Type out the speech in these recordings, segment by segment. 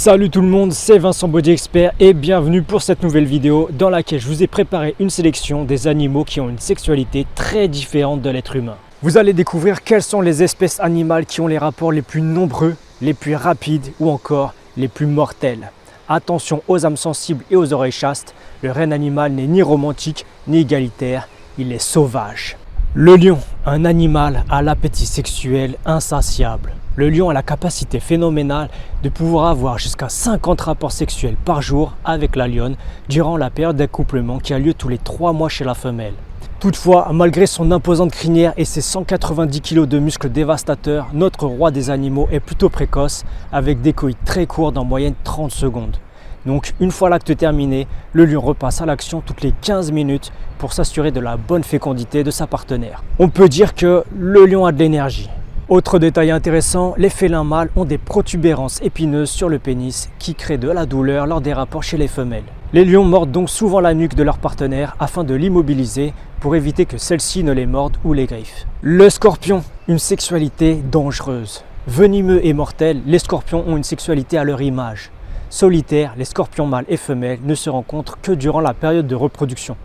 Salut tout le monde, c'est Vincent Body Expert et bienvenue pour cette nouvelle vidéo dans laquelle je vous ai préparé une sélection des animaux qui ont une sexualité très différente de l'être humain. Vous allez découvrir quelles sont les espèces animales qui ont les rapports les plus nombreux, les plus rapides ou encore les plus mortels. Attention aux âmes sensibles et aux oreilles chastes, le règne animal n'est ni romantique ni égalitaire, il est sauvage. Le lion, un animal à l'appétit sexuel insatiable. Le lion a la capacité phénoménale de pouvoir avoir jusqu'à 50 rapports sexuels par jour avec la lionne durant la période d'accouplement qui a lieu tous les 3 mois chez la femelle. Toutefois, malgré son imposante crinière et ses 190 kg de muscles dévastateurs, notre roi des animaux est plutôt précoce avec des coïts très courts d'en moyenne 30 secondes. Donc une fois l'acte terminé, le lion repasse à l'action toutes les 15 minutes pour s'assurer de la bonne fécondité de sa partenaire. On peut dire que le lion a de l'énergie. Autre détail intéressant, les félins mâles ont des protubérances épineuses sur le pénis qui créent de la douleur lors des rapports chez les femelles. Les lions mordent donc souvent la nuque de leur partenaire afin de l'immobiliser pour éviter que celle-ci ne les morde ou les griffe. Le scorpion, une sexualité dangereuse. Venimeux et mortels, les scorpions ont une sexualité à leur image. Solitaires, les scorpions mâles et femelles ne se rencontrent que durant la période de reproduction.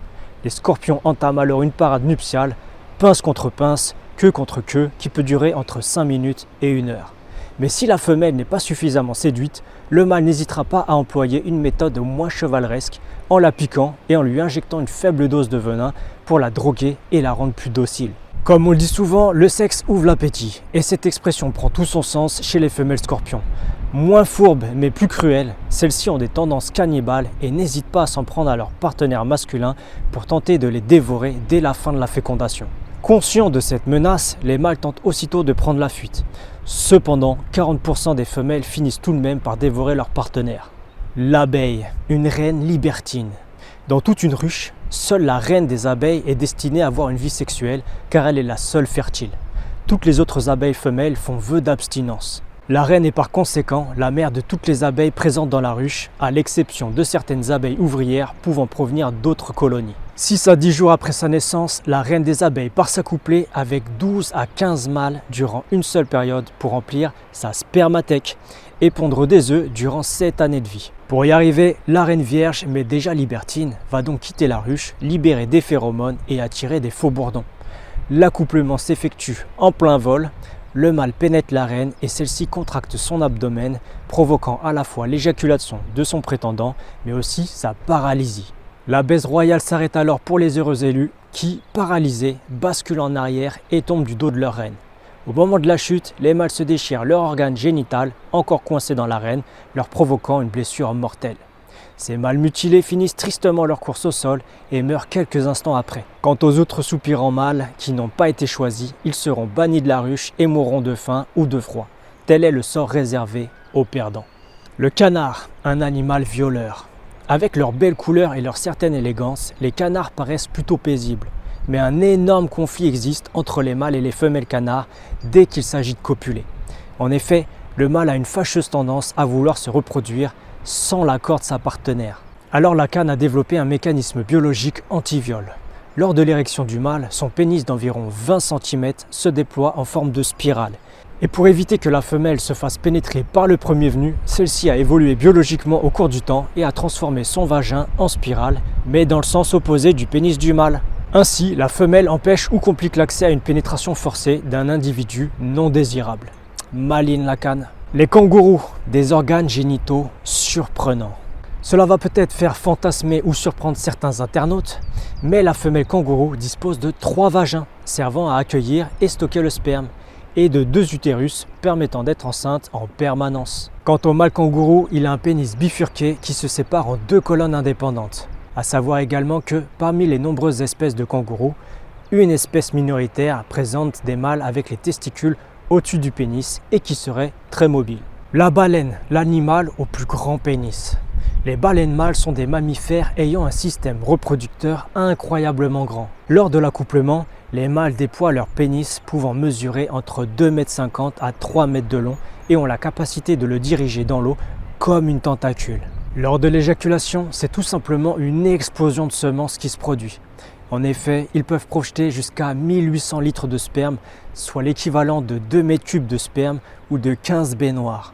Les scorpions entament alors une parade nuptiale, pince contre pince, queue contre queue, qui peut durer entre 5 minutes et 1 heure. Mais si la femelle n'est pas suffisamment séduite, le mâle n'hésitera pas à employer une méthode moins chevaleresque en la piquant et en lui injectant une faible dose de venin pour la droguer et la rendre plus docile. Comme on le dit souvent, le sexe ouvre l'appétit et cette expression prend tout son sens chez les femelles scorpions. Moins fourbes mais plus cruelles, celles-ci ont des tendances cannibales et n'hésitent pas à s'en prendre à leur partenaire masculin pour tenter de les dévorer dès la fin de la fécondation. Conscients de cette menace, les mâles tentent aussitôt de prendre la fuite. Cependant, 40% des femelles finissent tout de même par dévorer leur partenaire. L'abeille, une reine libertine. Dans toute une ruche, seule la reine des abeilles est destinée à avoir une vie sexuelle car elle est la seule fertile. Toutes les autres abeilles femelles font vœu d'abstinence. La reine est par conséquent la mère de toutes les abeilles présentes dans la ruche, à l'exception de certaines abeilles ouvrières pouvant provenir d'autres colonies. 6 à 10 jours après sa naissance, la reine des abeilles part s'accoupler avec 12 à 15 mâles durant une seule période pour remplir sa spermathèque et pondre des œufs durant 7 années de vie. Pour y arriver, la reine vierge, mais déjà libertine, va donc quitter la ruche, libérer des phéromones et attirer des faux bourdons. L'accouplement s'effectue en plein vol. Le mâle pénètre la reine et celle-ci contracte son abdomen, provoquant à la fois l'éjaculation de son prétendant, mais aussi sa paralysie. La baise royale s'arrête alors pour les heureux élus qui, paralysés, basculent en arrière et tombent du dos de leur reine. Au moment de la chute, les mâles se déchirent leur organe génital, encore coincé dans la reine, leur provoquant une blessure mortelle. Ces mâles mutilés finissent tristement leur course au sol et meurent quelques instants après. Quant aux autres soupirants mâles qui n'ont pas été choisis, ils seront bannis de la ruche et mourront de faim ou de froid. Tel est le sort réservé aux perdants. Le canard, un animal violeur. Avec leur belle couleur et leur certaine élégance, les canards paraissent plutôt paisibles. Mais un énorme conflit existe entre les mâles et les femelles canards dès qu'il s'agit de copuler. En effet, le mâle a une fâcheuse tendance à vouloir se reproduire sans l'accord de sa partenaire. Alors la canne a développé un mécanisme biologique anti-viol. Lors de l'érection du mâle, son pénis d'environ 20 cm se déploie en forme de spirale. Et pour éviter que la femelle se fasse pénétrer par le premier venu, celle-ci a évolué biologiquement au cours du temps et a transformé son vagin en spirale, mais dans le sens opposé du pénis du mâle. Ainsi, la femelle empêche ou complique l'accès à une pénétration forcée d'un individu non désirable. Maligne la canne. Les kangourous, des organes génitaux surprenants. Cela va peut-être faire fantasmer ou surprendre certains internautes, mais la femelle kangourou dispose de 3 vagins servant à accueillir et stocker le sperme et de 2 utérus permettant d'être enceinte en permanence. Quant au mâle kangourou, il a un pénis bifurqué qui se sépare en 2 colonnes indépendantes. À savoir également que parmi les nombreuses espèces de kangourous, une espèce minoritaire présente des mâles avec les testicules au-dessus du pénis et qui serait très mobile. La baleine, l'animal au plus grand pénis. Les baleines mâles sont des mammifères ayant un système reproducteur incroyablement grand. Lors de l'accouplement, les mâles déploient leur pénis pouvant mesurer entre 2,50 m à 3 m de long et ont la capacité de le diriger dans l'eau comme une tentacule. Lors de l'éjaculation, c'est tout simplement une explosion de semences qui se produit. En effet, ils peuvent projeter jusqu'à 1800 litres de sperme, soit l'équivalent de 2 mètres cubes de sperme ou de 15 baignoires.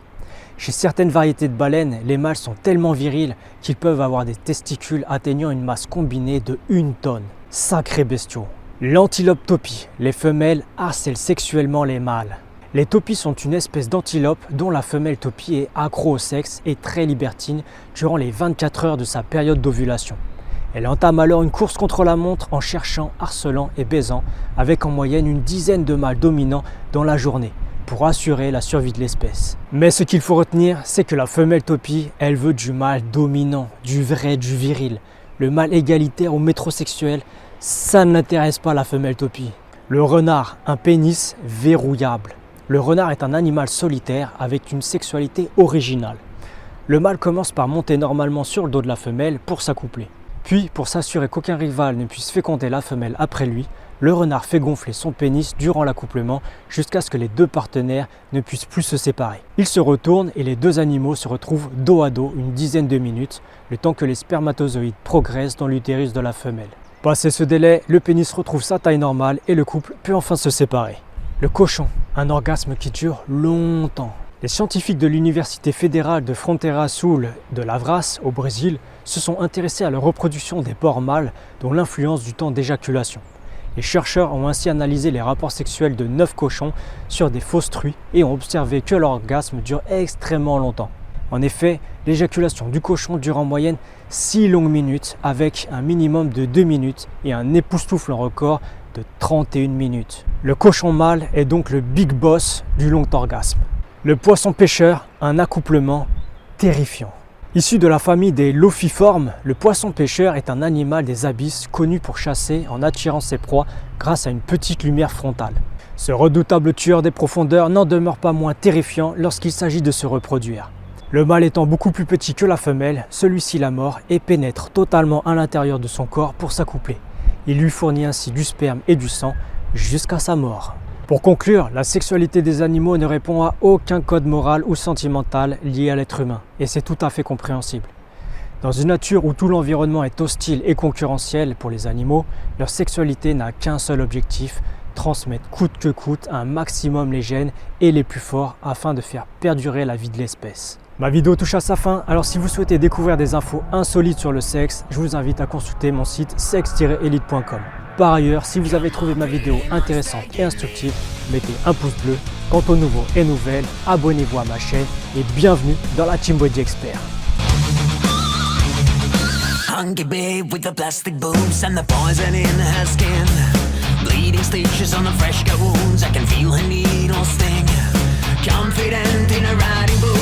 Chez certaines variétés de baleines, les mâles sont tellement virils qu'ils peuvent avoir des testicules atteignant une masse combinée de 1 tonne. Sacrés bestiaux. L'antilope topie. Les femelles harcèlent sexuellement les mâles. Les topies sont une espèce d'antilope dont la femelle topie est accro au sexe et très libertine durant les 24 heures de sa période d'ovulation. Elle entame alors une course contre la montre en cherchant, harcelant et baisant, avec en moyenne une dizaine de mâles dominants dans la journée, pour assurer la survie de l'espèce. Mais ce qu'il faut retenir, c'est que la femelle topie, elle veut du mâle dominant, du vrai, du viril. Le mâle égalitaire ou métrosexuel, ça ne l'intéresse pas la femelle topie. Le renard, un pénis verrouillable. Le renard est un animal solitaire avec une sexualité originale. Le mâle commence par monter normalement sur le dos de la femelle pour s'accoupler. Puis, pour s'assurer qu'aucun rival ne puisse féconder la femelle après lui, le renard fait gonfler son pénis durant l'accouplement jusqu'à ce que les deux partenaires ne puissent plus se séparer. Il se retourne et les deux animaux se retrouvent dos à dos une dizaine de minutes, le temps que les spermatozoïdes progressent dans l'utérus de la femelle. Passé ce délai, le pénis retrouve sa taille normale et le couple peut enfin se séparer. Le cochon, un orgasme qui dure longtemps. Les scientifiques de l'Université fédérale de Fronteira Sul de Lavras, au Brésil, se sont intéressés à la reproduction des porcs mâles, dont l'influence du temps d'éjaculation. Les chercheurs ont ainsi analysé les rapports sexuels de 9 cochons sur des fausses truies et ont observé que l'orgasme dure extrêmement longtemps. En effet, l'éjaculation du cochon dure en moyenne 6 longues minutes avec un minimum de 2 minutes et un époustouflant record de 31 minutes. Le cochon mâle est donc le big boss du long orgasme. Le poisson pêcheur, un accouplement terrifiant. Issu de la famille des lophiformes, le poisson pêcheur est un animal des abysses connu pour chasser en attirant ses proies grâce à une petite lumière frontale. Ce redoutable tueur des profondeurs n'en demeure pas moins terrifiant lorsqu'il s'agit de se reproduire. Le mâle étant beaucoup plus petit que la femelle, celui-ci la mord et pénètre totalement à l'intérieur de son corps pour s'accoupler. Il lui fournit ainsi du sperme et du sang jusqu'à sa mort. Pour conclure, la sexualité des animaux ne répond à aucun code moral ou sentimental lié à l'être humain, et c'est tout à fait compréhensible. Dans une nature où tout l'environnement est hostile et concurrentiel pour les animaux, leur sexualité n'a qu'un seul objectif, transmettre coûte que coûte un maximum les gènes et les plus forts afin de faire perdurer la vie de l'espèce. Ma vidéo touche à sa fin, alors si vous souhaitez découvrir des infos insolites sur le sexe, je vous invite à consulter mon site sexe-elite.com. Par ailleurs, si vous avez trouvé ma vidéo intéressante et instructive, mettez un pouce bleu. Quant aux nouveaux et nouvelles, abonnez-vous à ma chaîne et bienvenue dans la Team Body Expert. Hungry babe with the plastic boobs and the poison in her skin. Bleeding stitches on the fresh cut wounds, I can feel her needle sting. Confident in her riding boots.